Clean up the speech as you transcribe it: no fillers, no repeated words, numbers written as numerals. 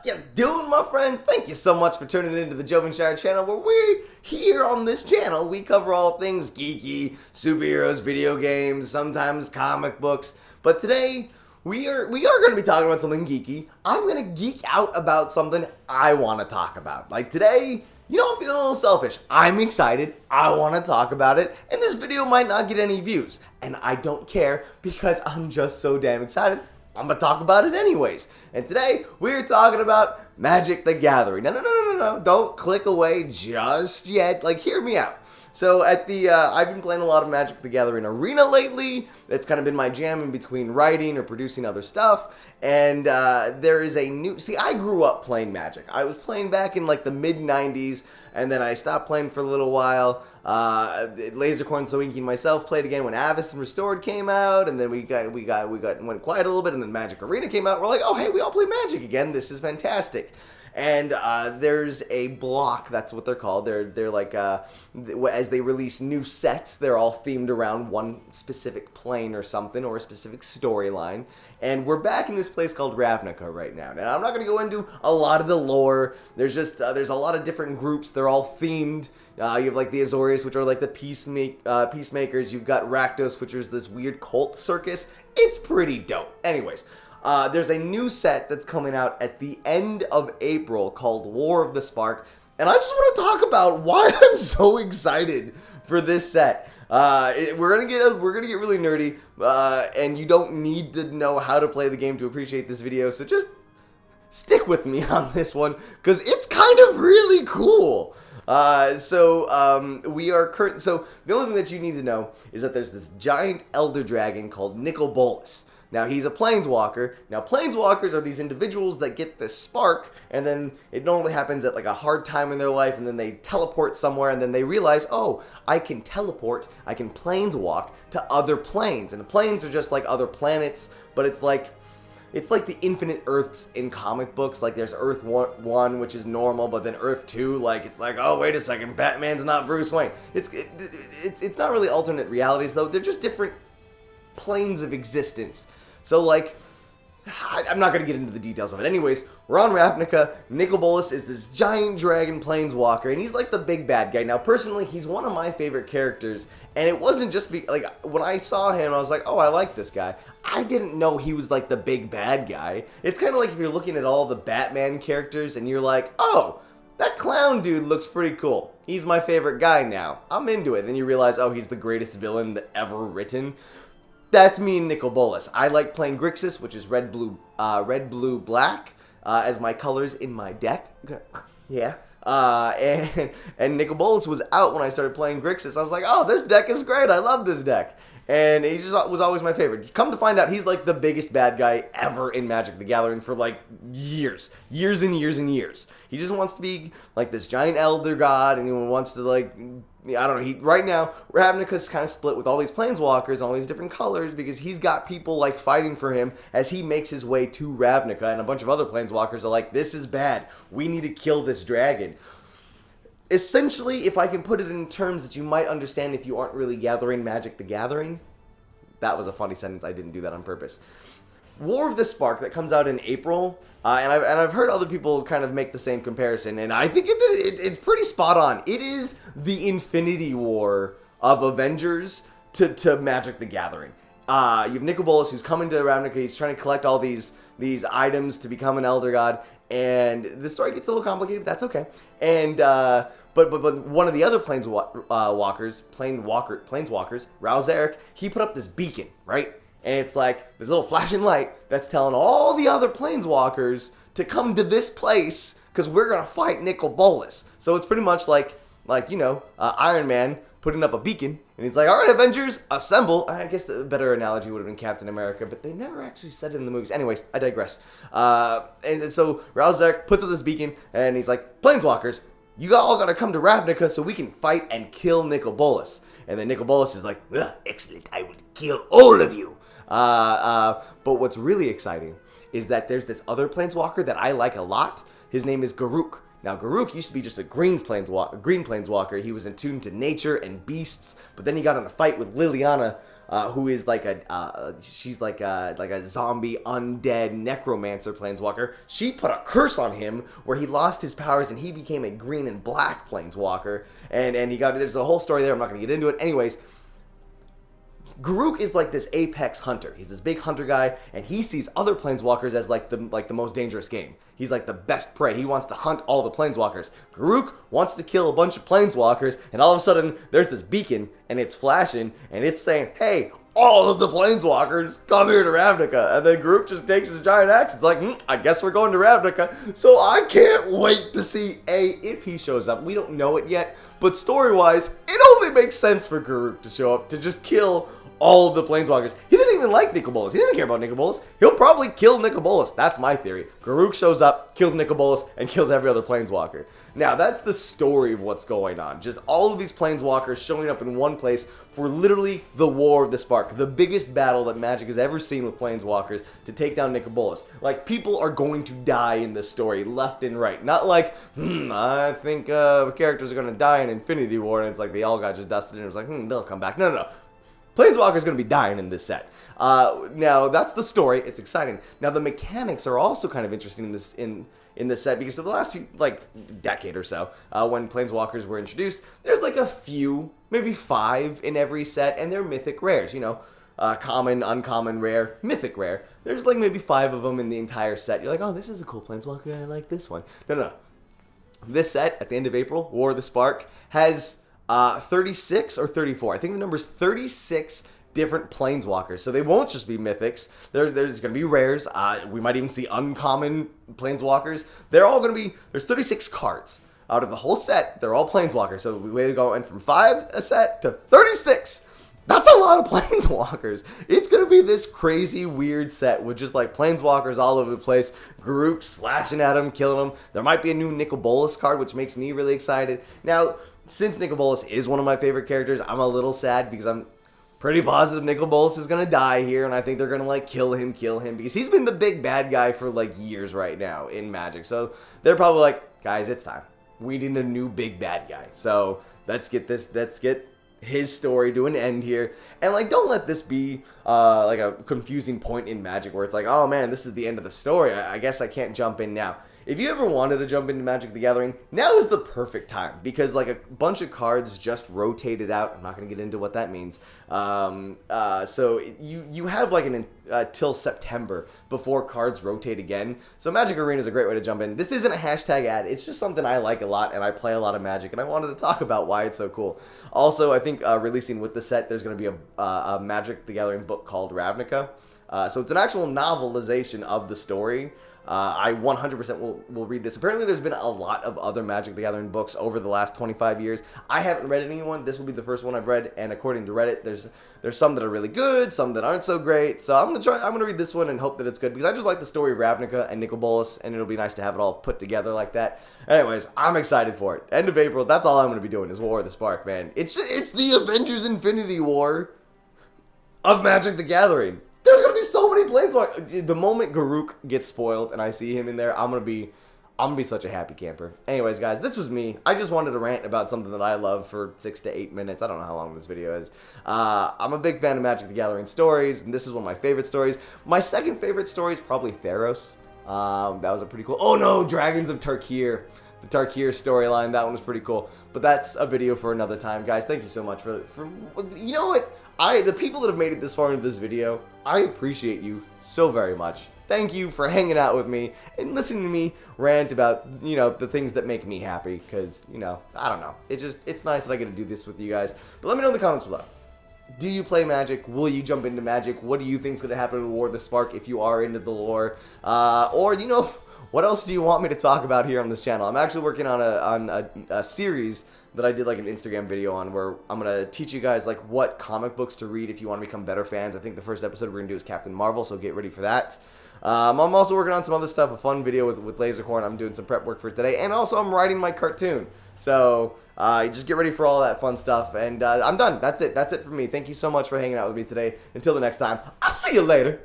you doing, my friends? Thank you so much for tuning into the Joven Shire channel, where we here on this channel, we cover all things geeky, superheroes, video games, sometimes comic books. But today, we are going to be talking about something geeky. I'm going to geek out about something I want to talk about. Like today, you know, I'm feeling a little selfish. I'm excited. I want to talk about it. And this video might not get any views. And I don't care because I'm just so damn excited. I'm going to talk about it anyways. And today, we're talking about Magic the Gathering. No. Don't click away just yet. Like, hear me out. So I've been playing a lot of Magic the Gathering Arena lately. That's kind of been my jam in between writing or producing other stuff. And there is a new, I grew up playing Magic. I was playing back in like the mid-90s, and then I stopped playing for a little while. Lasercorn, Soinki, and myself played again when Avacyn Restored came out, and then we went quiet a little bit, and then Magic Arena came out. We're like, oh hey, we all play Magic again. This is fantastic. And there's a block, that's what they're called. They're like, as they release new sets, they're all themed around one specific plane or something, or a specific storyline. And we're back in this place called Ravnica right now. Now, I'm not going to go into a lot of the lore. There's just, there's a lot of different groups. They're all themed. You have like the Azorius, which are like the peacemakers. You've got Rakdos, which is this weird cult circus. It's pretty dope. Anyways. There's a new set that's coming out at the end of April called War of the Spark, and I just want to talk about why I'm so excited for this set. We're gonna get really nerdy, and you don't need to know how to play the game to appreciate this video. So just stick with me on this one because it's kind of really cool. So the only thing that you need to know is that there's this giant elder dragon called Nicol Bolas. Now, he's a planeswalker. Now, planeswalkers are these individuals that get this spark, and then it normally happens at like a hard time in their life, and then they teleport somewhere, and then they realize, oh, I can teleport, I can planeswalk to other planes. And the planes are just like other planets, but it's like the infinite Earths in comic books. Like, there's Earth 1, which is normal, but then Earth 2, like, it's like, oh, wait a second, Batman's not Bruce Wayne. It's not really alternate realities, though. They're just different planes of existence. So, like, I'm not going to get into the details of it. Anyways, we're on Ravnica. Nicol Bolas is this giant dragon planeswalker, and he's like the big bad guy. Now, personally, he's one of my favorite characters, and it wasn't just like, when I saw him, I was like, oh, I like this guy. I didn't know he was like the big bad guy. It's kind of like if you're looking at all the Batman characters, and you're like, oh, that clown dude looks pretty cool. He's my favorite guy now. I'm into it. Then you realize, oh, he's the greatest villain that ever written. That's me and Nicol Bolas. I like playing Grixis, which is red, blue, black, as my colors in my deck. Yeah. And Nicol Bolas was out when I started playing Grixis. I was like, oh, this deck is great. I love this deck. And he just was always my favorite. Come to find out, he's like the biggest bad guy ever in Magic the Gathering for like years and years. He just wants to be like this giant elder god, and he wants to like, I don't know, right now, Ravnica's kind of split with all these planeswalkers and all these different colors because he's got people like fighting for him as he makes his way to Ravnica, and a bunch of other planeswalkers are like, this is bad. We need to kill this dragon. Essentially, if I can put it in terms that you might understand if you aren't really gathering Magic the Gathering, that was a funny sentence. I didn't do that on purpose. War of the Spark that comes out in April, and I've heard other people kind of make the same comparison, and I think it's pretty spot on. It is the Infinity War of Avengers to Magic the Gathering. You have Nicol Bolas, who's coming to Ravnica. He's trying to collect all these items to become an Elder God, and the story gets a little complicated, but that's okay. And but one of the other planeswalkers, Ral Zarek, he put up this beacon, right? And it's like this little flashing light that's telling all the other planeswalkers to come to this place because we're gonna fight Nicol Bolas. So it's pretty much like Iron Man putting up a beacon, and he's like, all right, Avengers, assemble. I guess the better analogy would have been Captain America, but they never actually said it in the movies. Anyways, I digress. And so Ral Zarek puts up this beacon, and he's like, planeswalkers, you all gotta come to Ravnica so we can fight and kill Nicol Bolas. And then Nicol Bolas is like, excellent, I will kill all of you. But what's really exciting is that there's this other planeswalker that I like a lot. His name is Garruk. Now, Garruk used to be just a green planeswalker. He was attuned to nature and beasts, but then he got in a fight with Liliana who is like she's like a zombie undead necromancer planeswalker. She put a curse on him where he lost his powers and he became a green and black planeswalker, and there's a whole story there. I'm not going to get into it. Anyways, Garruk is like this apex hunter. He's this big hunter guy, and he sees other planeswalkers as like the most dangerous game. He's like the best prey. He wants to hunt all the planeswalkers. Garruk wants to kill a bunch of planeswalkers, and all of a sudden there's this beacon, and it's flashing, and it's saying, "Hey, all of the planeswalkers, come here to Ravnica." And then Garruk just takes his giant axe. It's like, I guess we're going to Ravnica. So I can't wait to see if he shows up. We don't know it yet, but story-wise, it only makes sense for Garruk to show up to just kill all of the planeswalkers. He doesn't even like Nicol Bolas. He doesn't care about Nicol Bolas. He'll probably kill Nicol Bolas. That's my theory. Garruk shows up, kills Nicol Bolas, and kills every other planeswalker. Now, that's the story of what's going on. Just all of these planeswalkers showing up in one place for literally the War of the Spark, the biggest battle that Magic has ever seen with planeswalkers to take down Nicol Bolas. Like, people are going to die in this story, left and right. Not like, I think characters are going to die in Infinity War, and it's like they all got just dusted, and it was like, they'll come back. No. Planeswalker's going to be dying in this set. Now, that's the story. It's exciting. Now, the mechanics are also kind of interesting in this set, because for the last decade or so, when Planeswalkers were introduced, there's like a few, maybe 5 in every set, and they're mythic rares, common, uncommon, rare, mythic rare. There's like maybe 5 of them in the entire set. You're like, oh, this is a cool Planeswalker. I like this one. No. This set, at the end of April, War of the Spark, has 36 or 34. I think the number's 36 different planeswalkers. So they won't just be mythics. There's going to be rares. We might even see uncommon planeswalkers. They're all going to be, there's 36 cards. Out of the whole set, they're all planeswalkers. So we go from 5 a set to 36. That's a lot of planeswalkers. It's going to be this crazy, weird set with just like planeswalkers all over the place. Garruk slashing at them, killing them. There might be a new Nicol Bolas card, which makes me really excited. Now, since Nicol Bolas is one of my favorite characters, I'm a little sad because I'm pretty positive Nicol Bolas is going to die here, and I think they're going to like kill him because he's been the big bad guy for like years right now in Magic. So they're probably like, guys, it's time. We need a new big bad guy. So let's get his story to an end here, and like, don't let this be like a confusing point in Magic where it's like, oh man, this is the end of the story. I guess I can't jump in now. If you ever wanted to jump into Magic the Gathering, now is the perfect time, because like a bunch of cards just rotated out. I'm not going to get into what that means. So you have like till September before cards rotate again. So Magic Arena is a great way to jump in. This isn't a hashtag ad. It's just something I like a lot, and I play a lot of Magic, and I wanted to talk about why it's so cool. Also, I think releasing with the set, there's going to be a Magic the Gathering book called Ravnica. So it's an actual novelization of the story. I 100% will read this. Apparently, there's been a lot of other Magic the Gathering books over the last 25 years. I haven't read any one. This will be the first one I've read, and according to Reddit, there's some that are really good, some that aren't so great. So I'm gonna read this one and hope that it's good, because I just like the story of Ravnica and Nicol Bolas, and it'll be nice to have it all put together like that. Anyways, I'm excited for it. End of April. That's all I'm gonna be doing is War of the Spark, man. It's the Avengers Infinity War of Magic the Gathering. There's gonna be so many planeswalkers. The moment Garruk gets spoiled and I see him in there, I'm gonna be such a happy camper. Anyways, guys, this was me. I just wanted to rant about something that I love for 6 to 8 minutes. I don't know how long this video is. I'm a big fan of Magic the Gathering stories, and this is one of my favorite stories. My second favorite story is probably Theros. That was a pretty cool. Oh no, Dragons of Tarkir. The Tarkir storyline, that one was pretty cool. But that's a video for another time, guys. Thank you so much for you know what? The people that have made it this far into this video, I appreciate you so very much. Thank you for hanging out with me and listening to me rant about, the things that make me happy, because, I don't know. It's nice that I get to do this with you guys. But let me know in the comments below. Do you play Magic? Will you jump into Magic? What do you think is going to happen in War of the Spark if you are into the lore? Or, what else do you want me to talk about here on this channel? I'm actually working on a series that I did like an Instagram video on, where I'm going to teach you guys like what comic books to read if you want to become better fans. I think the first episode we're going to do is Captain Marvel, so get ready for that. I'm also working on some other stuff, a fun video with Lasercorn. I'm doing some prep work for today, and also I'm writing my cartoon. So just get ready for all that fun stuff, and I'm done. That's it for me. Thank you so much for hanging out with me today. Until the next time, I'll see you later.